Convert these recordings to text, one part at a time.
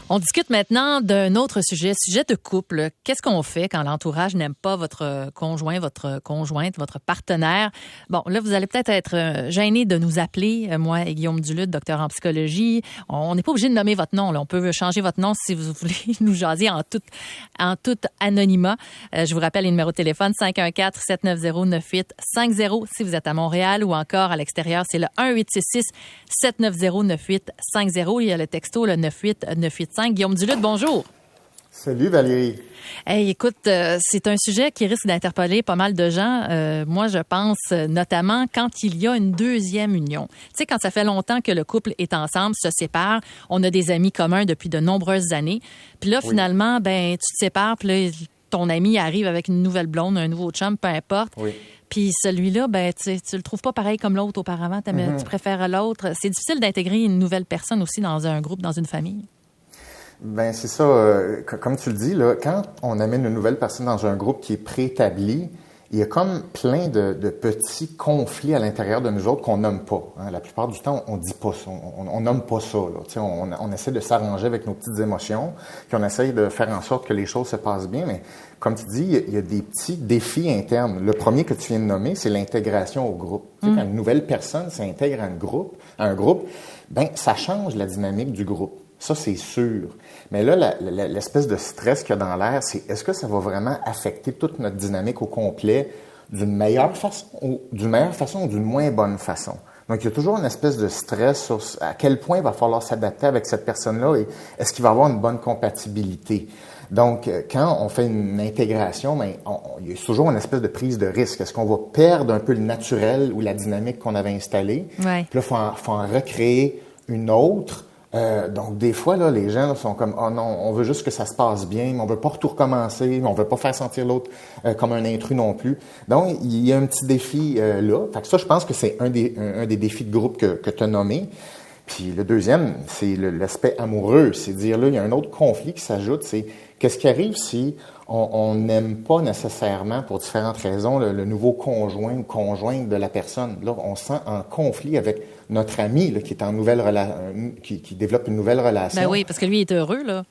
On discute maintenant d'un autre sujet de couple. Qu'est-ce qu'on fait quand l'entourage n'aime pas votre conjoint, votre conjointe, votre partenaire? Bon, là, vous allez peut-être être gêné de nous appeler, moi et Guillaume Duluth, docteur en psychologie. On n'est pas obligé de nommer votre nom, là. On peut changer votre nom si vous voulez nous jaser en tout anonymat. Je vous rappelle les numéros de téléphone 514-790-9850 si vous êtes à Montréal ou encore à l'extérieur, c'est le 1-866-790-9850. Il y a le texto, le 98985. Guillaume Duluth, bonjour. Salut Valérie. Hey, écoute, c'est un sujet qui risque d'interpeller pas mal de gens. Moi, je pense notamment quand il y a une deuxième union. Tu sais, quand ça fait longtemps que le couple est ensemble, se sépare, on a des amis communs depuis de nombreuses années. Puis là, finalement, ben tu te sépares, puis là, ton ami arrive avec une nouvelle blonde, un nouveau chum, peu importe. Oui. Puis celui-là, ben tu le trouves pas pareil comme l'autre auparavant. Tu préfères l'autre. C'est difficile d'intégrer une nouvelle personne aussi dans un groupe, dans une famille. Ben c'est ça. Comme tu le dis, là, quand on amène une nouvelle personne dans un groupe qui est préétabli, il y a comme plein de petits conflits à l'intérieur de nous autres qu'on nomme pas. Hein. La plupart du temps, on dit pas ça. On nomme pas ça. Là. On essaie de s'arranger avec nos petites émotions, puis on essaie de faire en sorte que les choses se passent bien. Mais comme tu dis, il y a des petits défis internes. Le premier que tu viens de nommer, c'est l'intégration au groupe. Tu sais, quand une nouvelle personne s'intègre à un groupe, ben ça change la dynamique du groupe. Ça, c'est sûr. Mais là, l'espèce de stress qu'il y a dans l'air, c'est est-ce que ça va vraiment affecter toute notre dynamique au complet d'une meilleure façon ou d'une moins bonne façon? Donc, il y a toujours une espèce de stress sur à quel point il va falloir s'adapter avec cette personne-là et est-ce qu'il va y avoir une bonne compatibilité? Donc, quand on fait une intégration, il y a toujours une espèce de prise de risque. Est-ce qu'on va perdre un peu le naturel ou la dynamique qu'on avait installée? Ouais. Puis là, faut en recréer une autre. Donc, des fois, là, les gens là, sont comme « Oh non, on veut juste que ça se passe bien, mais on veut pas tout recommencer, on veut pas faire sentir l'autre comme un intrus non plus. » Donc, il y a un petit défi là. Fait que ça, je pense que c'est un des défis de groupe que tu as nommé. Puis le deuxième, c'est l'aspect amoureux. C'est dire, là, il y a un autre conflit qui s'ajoute, c'est qu'est-ce qui arrive si on n'aime pas nécessairement, pour différentes raisons, le nouveau conjoint ou conjointe de la personne. Là, on se sent en conflit avec notre ami là, qui est en qui développe une nouvelle relation. Ben oui, parce que lui, il est heureux, là.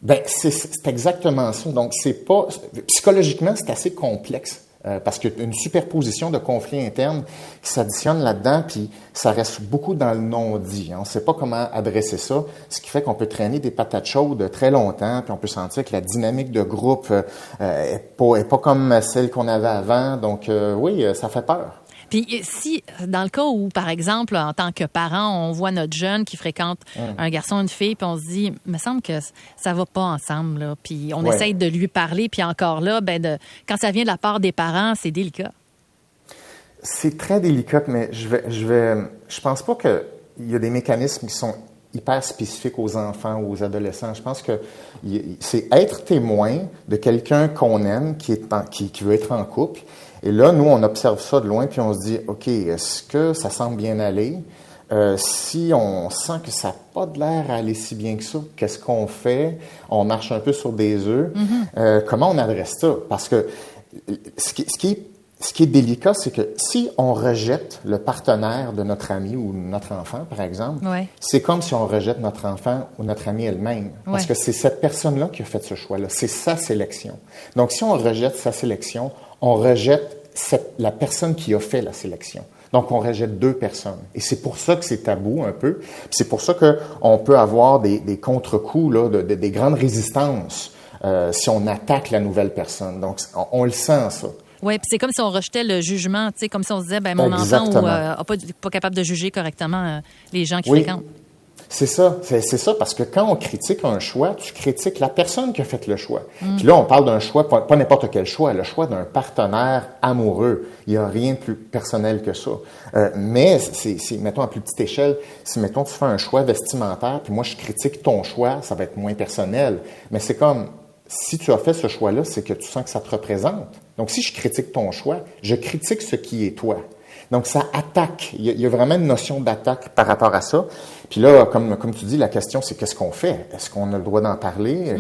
Ben c'est exactement ça. Donc, c'est pas... Psychologiquement, c'est assez complexe. Parce qu'il y a une superposition de conflits internes qui s'additionnent là-dedans, puis ça reste beaucoup dans le non-dit. On ne sait pas comment adresser ça, ce qui fait qu'on peut traîner des patates chaudes très longtemps, puis on peut sentir que la dynamique de groupe est pas comme celle qu'on avait avant. Donc oui, ça fait peur. Puis si, dans le cas où, par exemple, en tant que parent, on voit notre jeune qui fréquente un garçon, une fille, puis on se dit, il me semble que ça va pas ensemble, là. Puis on essaye de lui parler, puis encore là, quand ça vient de la part des parents, c'est délicat. C'est très délicat, mais je pense pas qu'il y a des mécanismes qui sont hyper spécifiques aux enfants ou aux adolescents. Je pense que c'est être témoin de quelqu'un qu'on aime, qui veut être en couple. Et là, nous, on observe ça de loin, puis on se dit, OK, est-ce que ça semble bien aller? Si on sent que ça n'a pas de l'air à aller si bien que ça, qu'est-ce qu'on fait? On marche un peu sur des œufs. Comment on adresse ça? Parce que ce qui est délicat, c'est que si on rejette le partenaire de notre ami ou notre enfant, par exemple, c'est comme si on rejette notre enfant ou notre amie elle-même. Parce que c'est cette personne-là qui a fait ce choix-là. C'est sa sélection. Donc, si on rejette sa sélection, on rejette la personne qui a fait la sélection. Donc, on rejette deux personnes. Et c'est pour ça que c'est tabou un peu. Puis c'est pour ça qu'on peut avoir des contre-coups, là, des grandes résistances si on attaque la nouvelle personne. Donc, on le sent, ça. Oui, puis c'est comme si on rejetait le jugement, tu sais, comme si on se disait, mon enfant n'est pas capable de juger correctement les gens qui fréquentent. C'est ça, parce que quand on critique un choix, tu critiques la personne qui a fait le choix. Puis là, on parle d'un choix, pas n'importe quel choix, le choix d'un partenaire amoureux. Il n'y a rien de plus personnel que ça. Mais c'est, mettons, à plus petite échelle, si, mettons, tu fais un choix vestimentaire, puis moi, je critique ton choix, ça va être moins personnel. Mais c'est comme, si tu as fait ce choix-là, c'est que tu sens que ça te représente. Donc, si je critique ton choix, je critique ce qui est toi. Donc, ça attaque. Il y a vraiment une notion d'attaque par rapport à ça. Puis là, comme tu dis, la question, c'est qu'est-ce qu'on fait? Est-ce qu'on a le droit d'en parler?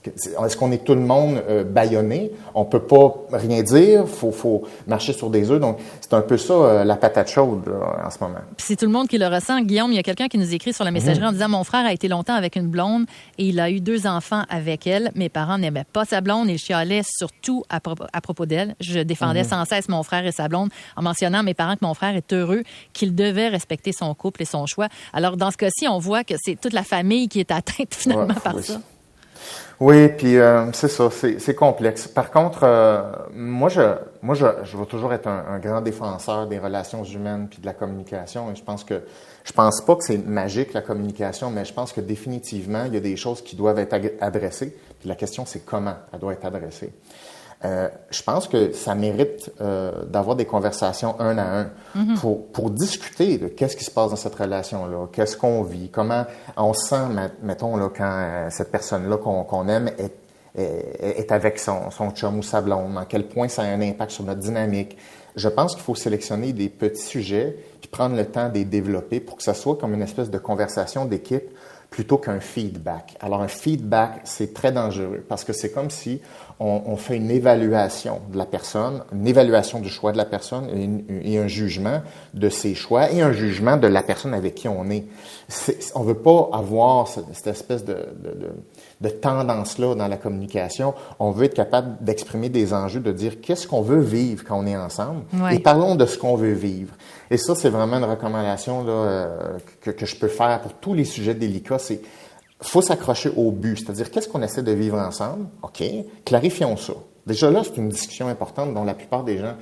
Est-ce qu'on est tout le monde bâillonné? On peut pas rien dire, faut marcher sur des œufs. Donc, c'est un peu ça, la patate chaude là, en ce moment. Puis c'est tout le monde qui le ressent. Guillaume, il y a quelqu'un qui nous écrit sur la messagerie en disant « Mon frère a été longtemps avec une blonde et il a eu 2 enfants avec elle. Mes parents n'aimaient pas sa blonde et chialaient surtout à propos d'elle. Je défendais sans cesse mon frère et sa blonde en mentionnant à mes parents que mon frère est heureux, qu'il devait respecter son couple et son choix. » Alors, dans ce cas-ci, on voit que c'est toute la famille qui est atteinte finalement par ça. Oui, puis c'est ça, c'est complexe. Par contre, moi, je vais toujours être un grand défenseur des relations humaines puis de la communication. Et je pense pas que c'est magique la communication, mais je pense que définitivement, il y a des choses qui doivent être adressées. Puis la question, c'est comment elle doit être adressée. Je pense que ça mérite d'avoir des conversations un à un pour discuter de qu'est-ce qui se passe dans cette relation-là, qu'est-ce qu'on vit, comment on se sent, mettons, là, quand cette personne-là qu'on aime est avec son chum ou sa blonde, à quel point ça a un impact sur notre dynamique. Je pense qu'il faut sélectionner des petits sujets puis prendre le temps de les développer pour que ça soit comme une espèce de conversation d'équipe plutôt qu'un feedback. Alors, un feedback, c'est très dangereux parce que c'est comme si on fait une évaluation de la personne, une évaluation du choix de la personne et un jugement de ses choix et un jugement de la personne avec qui on est. On veut pas avoir cette espèce de tendance-là dans la communication. On veut être capable d'exprimer des enjeux, de dire qu'est-ce qu'on veut vivre quand on est ensemble et parlons de ce qu'on veut vivre. Et ça, c'est vraiment une recommandation là, que je peux faire pour tous les sujets délicats. C'est faut s'accrocher au but, c'est-à-dire qu'est-ce qu'on essaie de vivre ensemble? OK, clarifions ça. Déjà là, c'est une discussion importante dont la plupart des gens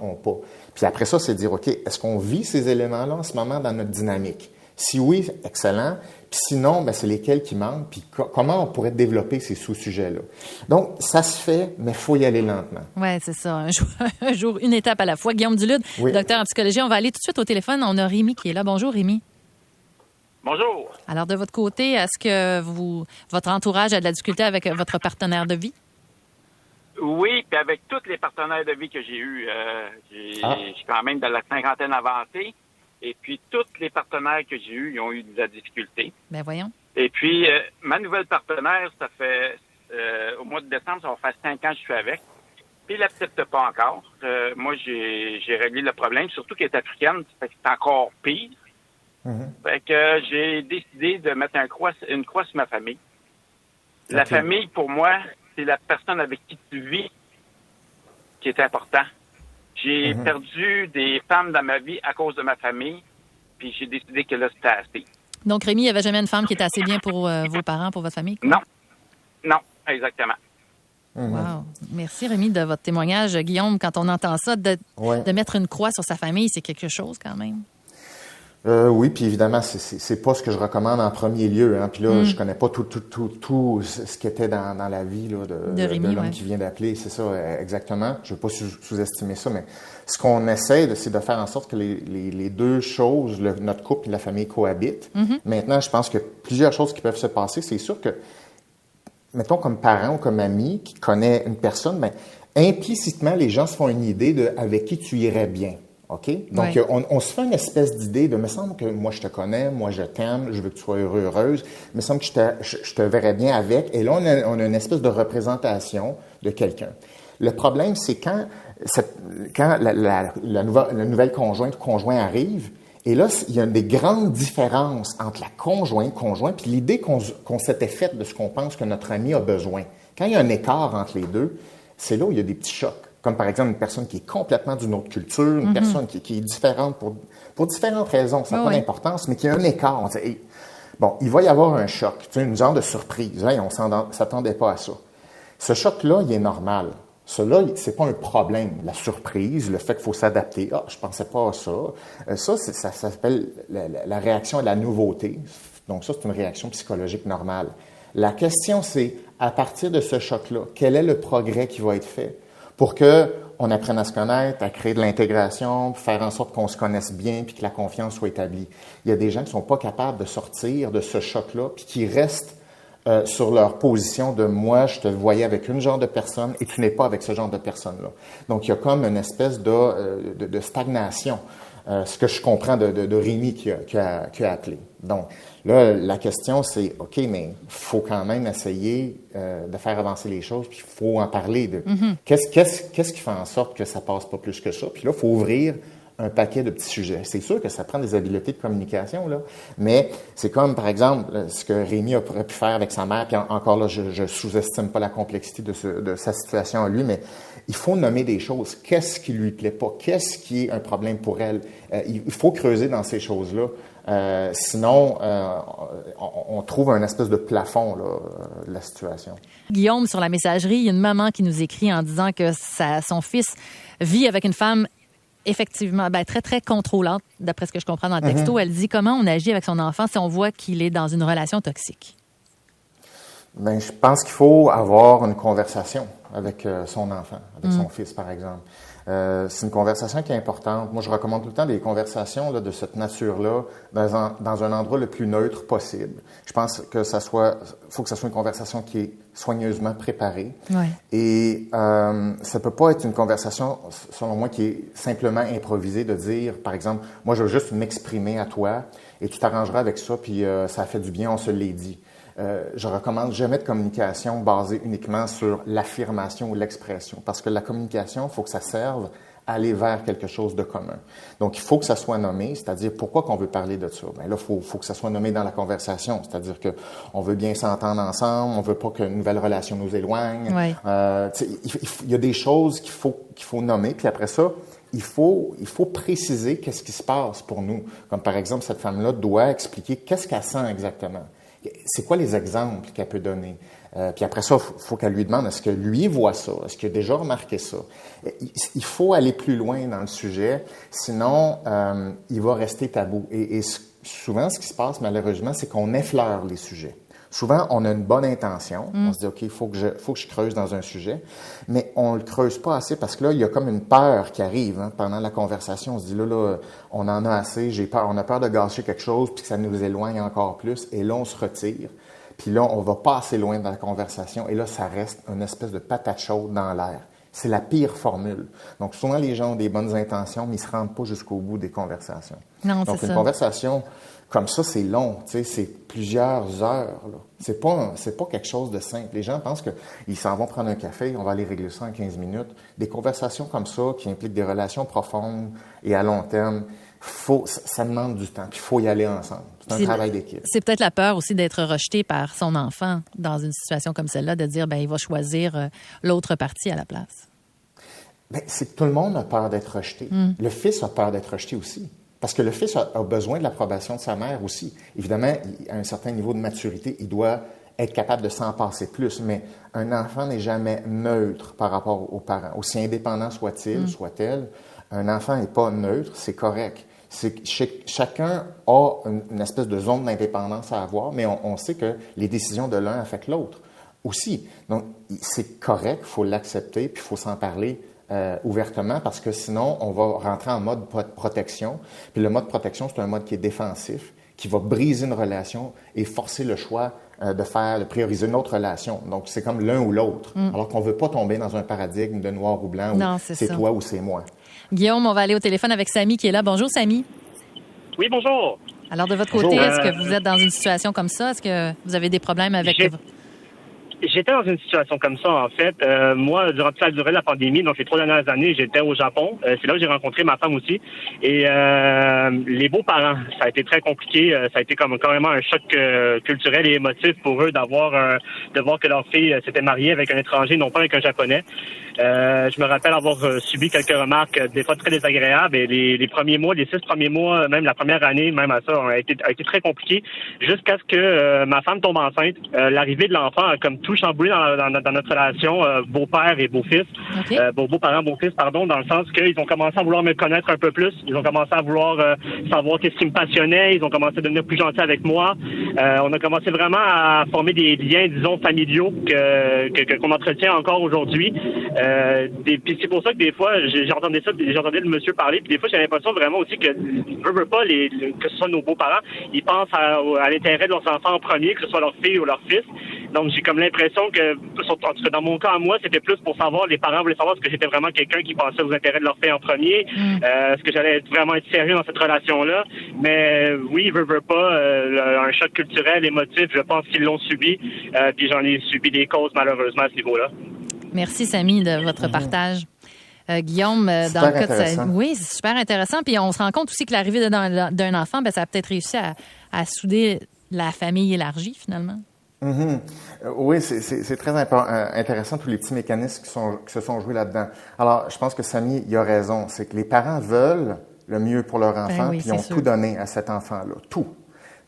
n'ont pas. Puis après ça, c'est de dire, OK, est-ce qu'on vit ces éléments-là en ce moment dans notre dynamique? Si oui, excellent. Puis sinon, ben, c'est lesquels qui manquent, puis comment on pourrait développer ces sous-sujets-là. Donc, ça se fait, mais il faut y aller lentement. Oui, c'est ça. Un jour, une étape à la fois. Guillaume Dulude, docteur en psychologie. On va aller tout de suite au téléphone. On a Rémi qui est là. Bonjour, Rémi. Bonjour. Alors, de votre côté, est-ce que votre entourage a de la difficulté avec votre partenaire de vie? Oui, puis avec tous les partenaires de vie que j'ai eus, je suis quand même dans la cinquantaine avancée, et puis tous les partenaires que j'ai eus, ils ont eu de la difficulté. Ben voyons. Et puis, ma nouvelle partenaire, ça fait, au mois de décembre, ça va faire 5 ans que je suis avec, puis il l'accepte pas encore. Moi, j'ai réglé le problème, surtout qu'elle est africaine, ça fait que c'est encore pire. Fait que j'ai décidé de mettre une croix sur ma famille. Okay. La famille, pour moi, c'est la personne avec qui tu vis qui est important. J'ai perdu des femmes dans ma vie à cause de ma famille, puis j'ai décidé que là, c'était assez. Donc, Rémi, il n'y avait jamais une femme qui était assez bien pour vos parents, pour votre famille? Quoi? Non, exactement. Wow. Merci, Rémi, de votre témoignage. Guillaume, quand on entend ça, de mettre une croix sur sa famille, c'est quelque chose quand même. Oui, puis évidemment, c'est pas ce que je recommande en premier lieu. Hein. Puis là, je connais pas tout ce qui était dans la vie là, de l'homme qui vient d'appeler. C'est ça, exactement. Je veux pas sous-estimer ça, mais ce qu'on essaie, c'est de faire en sorte que les deux choses, notre couple et la famille cohabitent. Maintenant, je pense que plusieurs choses qui peuvent se passer. C'est sûr que, mettons, comme parent ou comme ami qui connaît une personne, ben, implicitement, les gens se font une idée de avec qui tu irais bien. OK? Donc, on se fait une espèce d'idée de, me semble que moi, je te connais, moi, je t'aime, je veux que tu sois heureux, heureuse, me semble que je te verrais bien avec. Et là, on a une espèce de représentation de quelqu'un. Le problème, c'est quand la nouvelle conjointe ou conjoint arrive, et là, il y a des grandes différences entre la conjoint, puis l'idée qu'on s'était faite de ce qu'on pense que notre ami a besoin. Quand il y a un écart entre les deux, c'est là où il y a des petits chocs. Comme par exemple une personne qui est complètement d'une autre culture, une personne qui est différente pour différentes raisons, ça n'a pas d'importance, mais qui a un écart. On dit, bon, il va y avoir un choc, une genre de surprise. Là, on ne s'attendait pas à ça. Ce choc-là, il est normal. Cela, c'est pas un problème. La surprise, le fait qu'il faut s'adapter. Ah, je pensais pas à ça. Ça s'appelle la réaction à la nouveauté. Donc ça, c'est une réaction psychologique normale. La question, c'est, à partir de ce choc-là, quel est le progrès qui va être fait pour qu'on apprenne à se connaître, à créer de l'intégration, pour faire en sorte qu'on se connaisse bien puis que la confiance soit établie. Il y a des gens qui sont pas capables de sortir de ce choc-là puis qui restent sur leur position de « moi, je te voyais avec une genre de personne et tu n'es pas avec ce genre de personne-là ». Donc, il y a comme une espèce de stagnation. ce que je comprends de Rémi qui a appelé. Donc, là, la question, c'est, OK, mais il faut quand même essayer de faire avancer les choses, puis il faut en parler de qu'est-ce qui fait en sorte que ça passe pas plus que ça. Puis là, il faut ouvrir un paquet de petits sujets. C'est sûr que ça prend des habiletés de communication, là, mais c'est comme, par exemple, ce que Rémi aurait pu faire avec sa mère, puis encore là, je sous-estime pas la complexité de sa situation à lui, mais il faut nommer des choses. Qu'est-ce qui lui plaît pas? Qu'est-ce qui est un problème pour elle? Il faut creuser dans ces choses-là. Sinon, on trouve un espèce de plafond là, de la situation. Guillaume, sur la messagerie, il y a une maman qui nous écrit en disant que son fils vit avec une femme effectivement très, très contrôlante, d'après ce que je comprends dans le texto. Elle dit comment on agit avec son enfant si on voit qu'il est dans une relation toxique. Bien, je pense qu'il faut avoir une conversation avec son enfant, avec son fils, par exemple. C'est une conversation qui est importante. Moi, je recommande tout le temps des conversations là, de cette nature-là dans un endroit le plus neutre possible. Je pense que faut que ça soit une conversation qui est soigneusement préparée. Ouais. Et ça peut pas être une conversation, selon moi, qui est simplement improvisée, de dire, par exemple, moi, je veux juste m'exprimer à toi et tu t'arrangeras avec ça, puis ça a fait du bien, on se l'est dit. Je recommande jamais de communication basée uniquement sur l'affirmation ou l'expression, parce que la communication, il faut que ça serve à aller vers quelque chose de commun. Donc, il faut que ça soit nommé, c'est-à-dire pourquoi qu'on veut parler de ça. Bien là, faut que ça soit nommé dans la conversation, c'est-à-dire que on veut bien s'entendre ensemble, on veut pas qu'une nouvelle relation nous éloigne. Oui. Il y a des choses qu'il faut nommer, puis après ça, il faut préciser qu'est-ce qui se passe pour nous. Comme par exemple, cette femme-là doit expliquer qu'est-ce qu'elle sent exactement. C'est quoi les exemples qu'elle peut donner? Puis après ça, faut qu'elle lui demande, est-ce que lui voit ça? Est-ce qu'il a déjà remarqué ça? Il faut aller plus loin dans le sujet, sinon il va rester tabou. Et souvent, ce qui se passe, malheureusement, c'est qu'on effleure les sujets. Souvent, on a une bonne intention. On se dit, OK, il faut que je creuse dans un sujet. Mais on le creuse pas assez parce que là, il y a comme une peur qui arrive pendant la conversation. On se dit, là, on en a assez, j'ai peur. On a peur de gâcher quelque chose puis que ça nous éloigne encore plus. Et là, on se retire. Puis là, on va pas assez loin dans la conversation. Et là, ça reste une espèce de patate chaude dans l'air. C'est la pire formule. Donc, souvent, les gens ont des bonnes intentions, mais ils se rendent pas jusqu'au bout des conversations. Non, donc, c'est une ça. Conversation comme ça, c'est long, tu sais, c'est plusieurs heures. Là. C'est pas quelque chose de simple. Les gens pensent qu'ils s'en vont prendre un café, on va aller régler ça en 15 minutes. Des conversations comme ça, qui impliquent des relations profondes et à long terme, ça demande du temps, puis il faut y aller ensemble. C'est un travail d'équipe. C'est peut-être la peur aussi d'être rejeté par son enfant dans une situation comme celle-là, de dire, il va choisir l'autre partie à la place. Bien, c'est que tout le monde a peur d'être rejeté. Le fils a peur d'être rejeté aussi. Parce que le fils a besoin de l'approbation de sa mère aussi. Évidemment, à un certain niveau de maturité, il doit être capable de s'en passer plus. Mais un enfant n'est jamais neutre par rapport aux parents. Aussi indépendant soit-il, soit-elle, un enfant n'est pas neutre, c'est correct. Chacun a une espèce de zone d'indépendance à avoir, mais on sait que les décisions de l'un affectent l'autre aussi. Donc, c'est correct, il faut l'accepter, puis il faut s'en parler ouvertement, parce que sinon, on va rentrer en mode protection. Puis le mode protection, c'est un mode qui est défensif, qui va briser une relation et forcer le choix de prioriser une autre relation. Donc, c'est comme l'un ou l'autre. Alors qu'on ne veut pas tomber dans un paradigme de noir ou blanc, non, où c'est toi ou c'est moi. Guillaume, on va aller au téléphone avec Samy qui est là. Bonjour, Samy. Oui, bonjour. Alors, de votre côté, est-ce que vous êtes dans une situation comme ça? Est-ce que vous avez des problèmes avec... J'étais dans une situation comme ça, en fait. Moi, durant toute la durée de la pandémie, donc les 3 dernières années, j'étais au Japon. C'est là où j'ai rencontré ma femme aussi. Et les beaux-parents, ça a été très compliqué. Ça a été carrément un choc culturel et émotif pour eux de voir que leur fille s'était mariée avec un étranger, non pas avec un Japonais. Je me rappelle avoir subi quelques remarques, des fois très désagréables. Et les premiers mois, les 6 premiers mois, même la première année, même à ça, a été très compliqué. Jusqu'à ce que ma femme tombe enceinte. L'arrivée de l'enfant a comme tout chamboulé dans notre relation beau-père et beau-fils. Okay. Beau-parent, beau-fils, pardon, dans le sens qu'ils ont commencé à vouloir me connaître un peu plus. Ils ont commencé à vouloir savoir qu'est-ce qui me passionnait. Ils ont commencé à devenir plus gentils avec moi. On a commencé vraiment à former des liens, disons, familiaux qu'on entretient encore aujourd'hui. Puis c'est pour ça que des fois, j'entendais le monsieur parler, puis des fois j'ai l'impression vraiment aussi que veut pas que ce soit nos beaux-parents, ils pensent à l'intérêt de leurs enfants en premier, que ce soit leur fille ou leur fils. Donc, j'ai comme l'impression que, en tout cas, dans mon cas, à moi, c'était plus pour savoir, les parents voulaient savoir est-ce que j'étais vraiment quelqu'un qui pensait aux intérêts de leur fille en premier, est-ce que j'allais vraiment être sérieux dans cette relation-là. Mais oui, veux pas, un choc culturel, émotif, je pense qu'ils l'ont subi, puis j'en ai subi des causes, malheureusement, à ce niveau-là. Merci, Samy, de votre partage. Guillaume, dans le cas de oui, c'est super intéressant. Puis on se rend compte aussi que l'arrivée d'un enfant, ça a peut-être réussi à souder la famille élargie, finalement. Mm-hmm. Oui, c'est très intéressant, tous les petits mécanismes qui se sont joués là-dedans. Alors, je pense que Samy, il a raison. C'est que les parents veulent le mieux pour leur enfant, puis ils ont tout donné à cet enfant-là. Tout.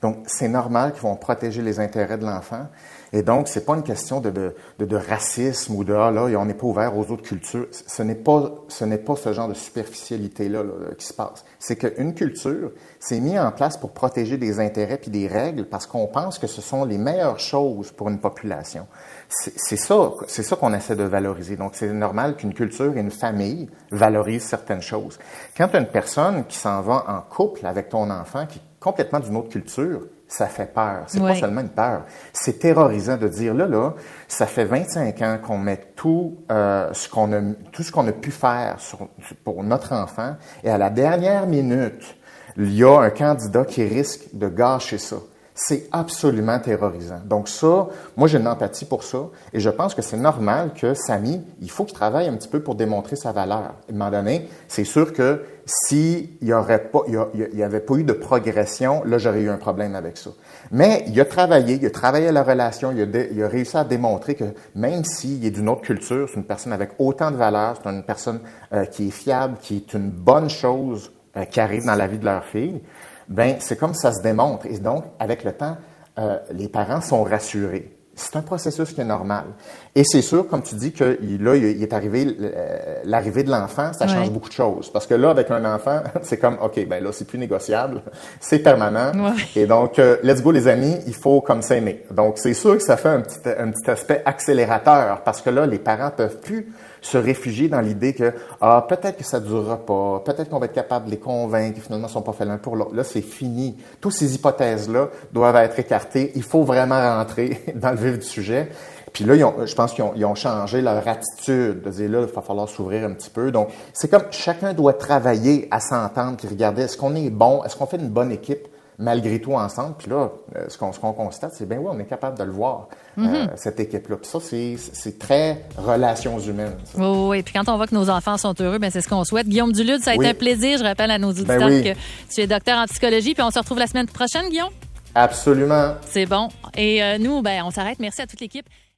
Donc, c'est normal qu'ils vont protéger les intérêts de l'enfant. Et donc, c'est pas une question de racisme ou on n'est pas ouvert aux autres cultures. Ce n'est pas ce genre de superficialité-là qui se passe. C'est qu'une culture s'est mise en place pour protéger des intérêts puis des règles parce qu'on pense que ce sont les meilleures choses pour une population. C'est ça qu'on essaie de valoriser. Donc, c'est normal qu'une culture et une famille valorisent certaines choses. Quand tu as une personne qui s'en va en couple avec ton enfant, qui est complètement d'une autre culture, ça fait peur. C'est pas seulement une peur. C'est terrorisant de dire, là, ça fait 25 ans qu'on met tout ce qu'on a pu faire pour notre enfant, et à la dernière minute, il y a un candidat qui risque de gâcher ça. C'est absolument terrorisant. Donc ça, moi j'ai une empathie pour ça, et je pense que c'est normal que Samy, il faut qu'il travaille un petit peu pour démontrer sa valeur. À un moment donné, c'est sûr que s'il y avait pas eu de progression, là j'aurais eu un problème avec ça. Mais il a travaillé à la relation, il a réussi à démontrer que même s'il est d'une autre culture, c'est une personne avec autant de valeur, c'est une personne qui est fiable, qui est une bonne chose qui arrive dans la vie de leur fille. Ben c'est comme ça se démontre. Et donc, avec le temps, les parents sont rassurés. C'est un processus qui est normal. Et c'est sûr, comme tu dis, que là, il est arrivé, l'arrivée de l'enfant, ça change beaucoup de choses. Parce que là, avec un enfant, c'est comme, OK, ben là, c'est plus négociable. C'est permanent. Ouais. Et donc, let's go, les amis, il faut comme s'aimer. Donc, c'est sûr que ça fait un petit aspect accélérateur. Parce que là, les parents peuvent plus se réfugier dans l'idée que peut-être que ça durera pas, peut-être qu'on va être capable de les convaincre, finalement, ils sont pas faits l'un pour l'autre. Là, c'est fini. Toutes ces hypothèses-là doivent être écartées. Il faut vraiment rentrer dans le vif du sujet. Puis là, je pense qu'ils ont changé leur attitude, de dire là, il va falloir s'ouvrir un petit peu. Donc, c'est comme chacun doit travailler à s'entendre, puis regarder, est-ce qu'on est bon, est-ce qu'on fait une bonne équipe malgré tout ensemble. Puis là, ce qu'on constate, c'est bien oui, on est capable de le voir, cette équipe-là. Puis ça, c'est très relations humaines. Ça. Oui, puis quand on voit que nos enfants sont heureux, bien, c'est ce qu'on souhaite. Guillaume Dulude, ça a été un plaisir. Je rappelle à nos auditeurs que tu es docteur en psychologie. Puis on se retrouve la semaine prochaine, Guillaume? Absolument. C'est bon. Et nous, on s'arrête. Merci à toute l'équipe.